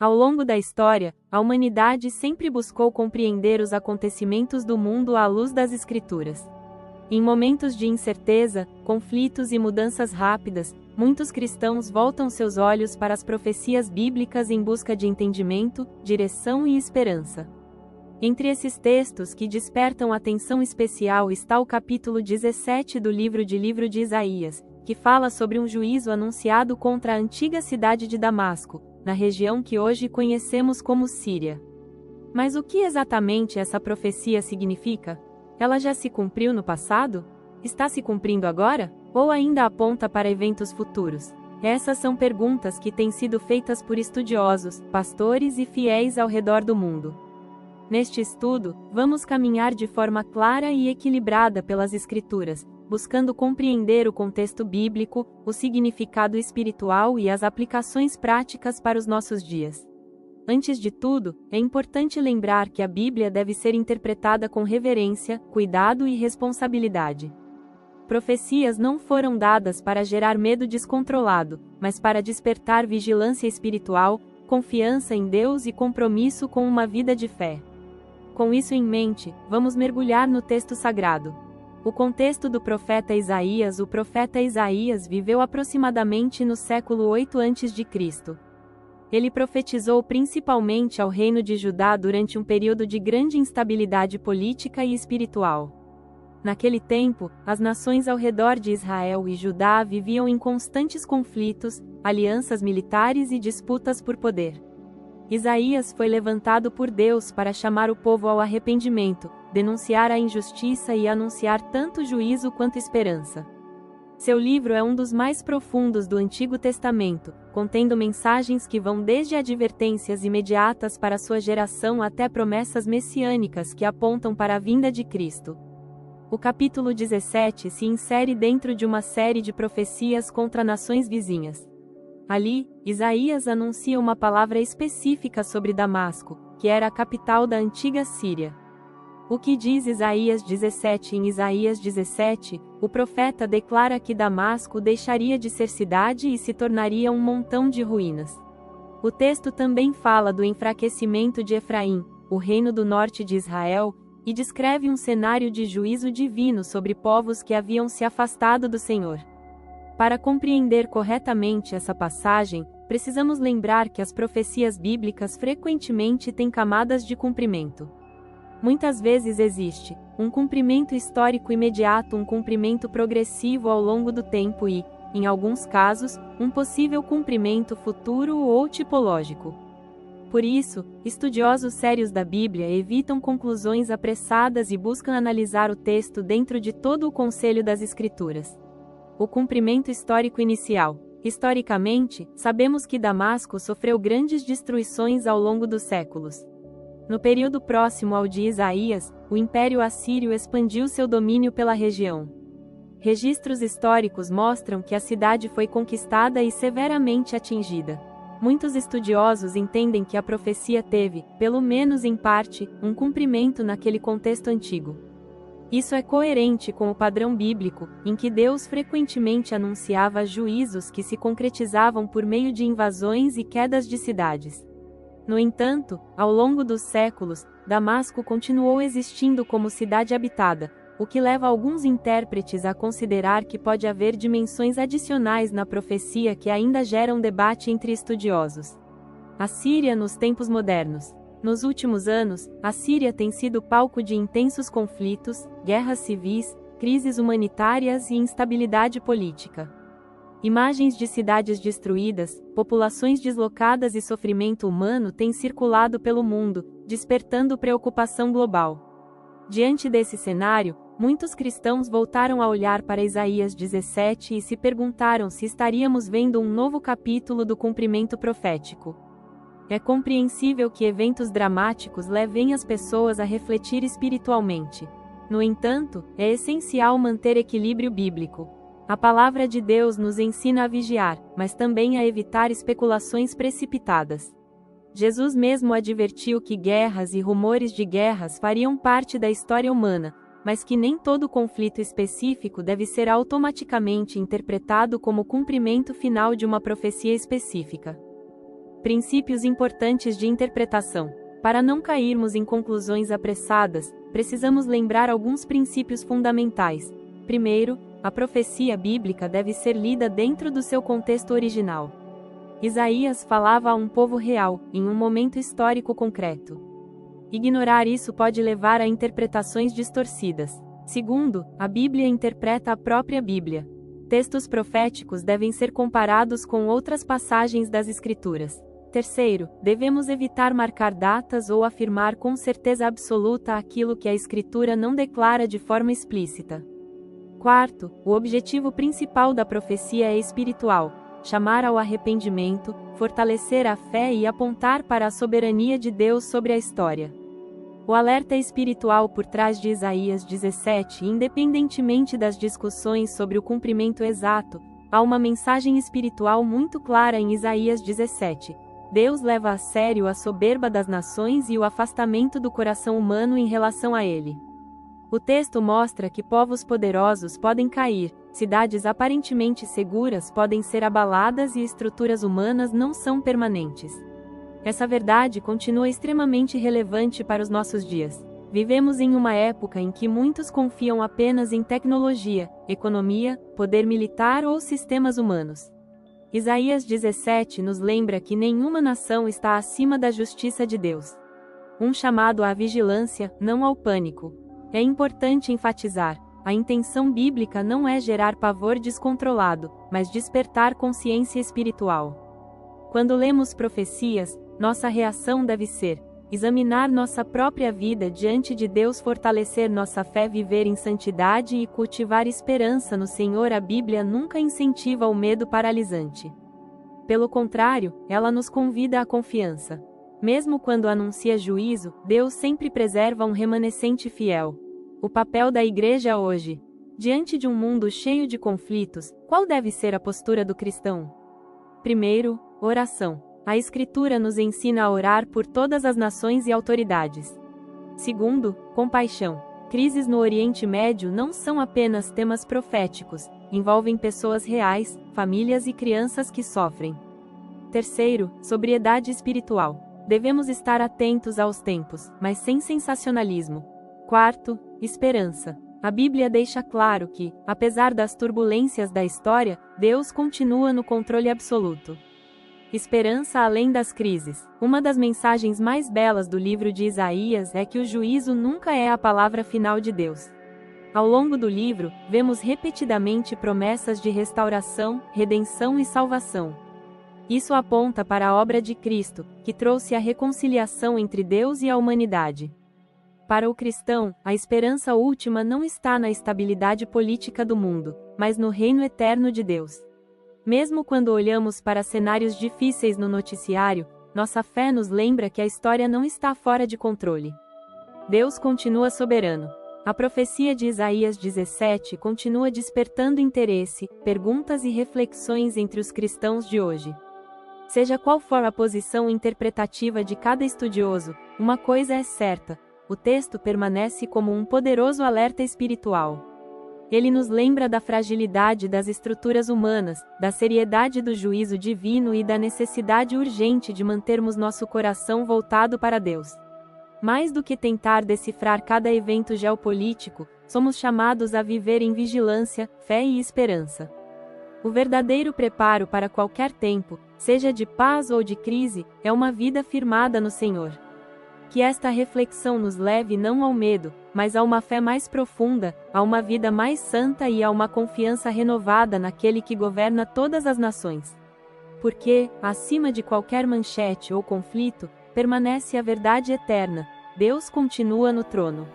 Ao longo da história, a humanidade sempre buscou compreender os acontecimentos do mundo à luz das Escrituras. Em momentos de incerteza, conflitos e mudanças rápidas, muitos cristãos voltam seus olhos para as profecias bíblicas em busca de entendimento, direção e esperança. Entre esses textos que despertam atenção especial está o capítulo 17 do livro de Isaías, que fala sobre um juízo anunciado contra a antiga cidade de Damasco, na região que hoje conhecemos como Síria. Mas o que exatamente essa profecia significa? Ela já se cumpriu no passado? Está se cumprindo agora? Ou ainda aponta para eventos futuros? Essas são perguntas que têm sido feitas por estudiosos, pastores e fiéis ao redor do mundo. Neste estudo, vamos caminhar de forma clara e equilibrada pelas Escrituras, buscando compreender o contexto bíblico, o significado espiritual e as aplicações práticas para os nossos dias. Antes de tudo, é importante lembrar que a Bíblia deve ser interpretada com reverência, cuidado e responsabilidade. Profecias não foram dadas para gerar medo descontrolado, mas para despertar vigilância espiritual, confiança em Deus e compromisso com uma vida de fé. Com isso em mente, vamos mergulhar no texto sagrado. O contexto do profeta Isaías. O profeta Isaías viveu aproximadamente no século 8 a.C. Ele profetizou principalmente ao reino de Judá durante um período de grande instabilidade política e espiritual. Naquele tempo, as nações ao redor de Israel e Judá viviam em constantes conflitos, alianças militares e disputas por poder. Isaías foi levantado por Deus para chamar o povo ao arrependimento, denunciar a injustiça e anunciar tanto juízo quanto esperança. Seu livro é um dos mais profundos do Antigo Testamento, contendo mensagens que vão desde advertências imediatas para sua geração até promessas messiânicas que apontam para a vinda de Cristo. O capítulo 17 se insere dentro de uma série de profecias contra nações vizinhas. Ali, Isaías anuncia uma palavra específica sobre Damasco, que era a capital da antiga Síria. O que diz Isaías 17? Em Isaías 17, o profeta declara que Damasco deixaria de ser cidade e se tornaria um montão de ruínas. O texto também fala do enfraquecimento de Efraim, o reino do norte de Israel, e descreve um cenário de juízo divino sobre povos que haviam se afastado do Senhor. Para compreender corretamente essa passagem, precisamos lembrar que as profecias bíblicas frequentemente têm camadas de cumprimento. Muitas vezes existe um cumprimento histórico imediato, um cumprimento progressivo ao longo do tempo e, em alguns casos, um possível cumprimento futuro ou tipológico. Por isso, estudiosos sérios da Bíblia evitam conclusões apressadas e buscam analisar o texto dentro de todo o conselho das Escrituras. O cumprimento histórico inicial. Historicamente, sabemos que Damasco sofreu grandes destruições ao longo dos séculos. No período próximo ao de Isaías, o Império Assírio expandiu seu domínio pela região. Registros históricos mostram que a cidade foi conquistada e severamente atingida. Muitos estudiosos entendem que a profecia teve, pelo menos em parte, um cumprimento naquele contexto antigo. Isso é coerente com o padrão bíblico, em que Deus frequentemente anunciava juízos que se concretizavam por meio de invasões e quedas de cidades. No entanto, ao longo dos séculos, Damasco continuou existindo como cidade habitada, o que leva alguns intérpretes a considerar que pode haver dimensões adicionais na profecia que ainda geram debate entre estudiosos. A Síria nos tempos modernos. Nos últimos anos, a Síria tem sido palco de intensos conflitos, guerras civis, crises humanitárias e instabilidade política. Imagens de cidades destruídas, populações deslocadas e sofrimento humano têm circulado pelo mundo, despertando preocupação global. Diante desse cenário, muitos cristãos voltaram a olhar para Isaías 17 e se perguntaram se estaríamos vendo um novo capítulo do cumprimento profético. É compreensível que eventos dramáticos levem as pessoas a refletir espiritualmente. No entanto, é essencial manter equilíbrio bíblico. A palavra de Deus nos ensina a vigiar, mas também a evitar especulações precipitadas. Jesus mesmo advertiu que guerras e rumores de guerras fariam parte da história humana, mas que nem todo conflito específico deve ser automaticamente interpretado como cumprimento final de uma profecia específica. Princípios importantes de interpretação. Para não cairmos em conclusões apressadas, precisamos lembrar alguns princípios fundamentais. Primeiro, a profecia bíblica deve ser lida dentro do seu contexto original. Isaías falava a um povo real, em um momento histórico concreto. Ignorar isso pode levar a interpretações distorcidas. Segundo, a Bíblia interpreta a própria Bíblia. Textos proféticos devem ser comparados com outras passagens das Escrituras. Terceiro, devemos evitar marcar datas ou afirmar com certeza absoluta aquilo que a Escritura não declara de forma explícita. Quarto, o objetivo principal da profecia é espiritual: chamar ao arrependimento, fortalecer a fé e apontar para a soberania de Deus sobre a história. O alerta espiritual por trás de Isaías 17, independentemente das discussões sobre o cumprimento exato, há uma mensagem espiritual muito clara em Isaías 17. Deus leva a sério a soberba das nações e o afastamento do coração humano em relação a ele. O texto mostra que povos poderosos podem cair, cidades aparentemente seguras podem ser abaladas e estruturas humanas não são permanentes. Essa verdade continua extremamente relevante para os nossos dias. Vivemos em uma época em que muitos confiam apenas em tecnologia, economia, poder militar ou sistemas humanos. Isaías 17 nos lembra que nenhuma nação está acima da justiça de Deus. Um chamado à vigilância, não ao pânico. É importante enfatizar: a intenção bíblica não é gerar pavor descontrolado, mas despertar consciência espiritual. Quando lemos profecias, nossa reação deve ser: examinar nossa própria vida diante de Deus, fortalecer nossa fé, viver em santidade e cultivar esperança no Senhor. A Bíblia nunca incentiva o medo paralisante. Pelo contrário, ela nos convida à confiança. Mesmo quando anuncia juízo, Deus sempre preserva um remanescente fiel. O papel da Igreja hoje. Diante de um mundo cheio de conflitos, qual deve ser a postura do cristão? Primeiro, oração. A Escritura nos ensina a orar por todas as nações e autoridades. Segundo, compaixão. Crises no Oriente Médio não são apenas temas proféticos, envolvem pessoas reais, famílias e crianças que sofrem. Terceiro, sobriedade espiritual. Devemos estar atentos aos tempos, mas sem sensacionalismo. Quarto, esperança. A Bíblia deixa claro que, apesar das turbulências da história, Deus continua no controle absoluto. Esperança além das crises. Uma das mensagens mais belas do livro de Isaías é que o juízo nunca é a palavra final de Deus. Ao longo do livro, vemos repetidamente promessas de restauração, redenção e salvação. Isso aponta para a obra de Cristo, que trouxe a reconciliação entre Deus e a humanidade. Para o cristão, a esperança última não está na estabilidade política do mundo, mas no reino eterno de Deus. Mesmo quando olhamos para cenários difíceis no noticiário, nossa fé nos lembra que a história não está fora de controle. Deus continua soberano. A profecia de Isaías 17 continua despertando interesse, perguntas e reflexões entre os cristãos de hoje. Seja qual for a posição interpretativa de cada estudioso, uma coisa é certa: o texto permanece como um poderoso alerta espiritual. Ele nos lembra da fragilidade das estruturas humanas, da seriedade do juízo divino e da necessidade urgente de mantermos nosso coração voltado para Deus. Mais do que tentar decifrar cada evento geopolítico, somos chamados a viver em vigilância, fé e esperança. O verdadeiro preparo para qualquer tempo, seja de paz ou de crise, é uma vida firmada no Senhor. Que esta reflexão nos leve não ao medo, mas a uma fé mais profunda, a uma vida mais santa e a uma confiança renovada naquele que governa todas as nações. Porque, acima de qualquer manchete ou conflito, permanece a verdade eterna: Deus continua no trono.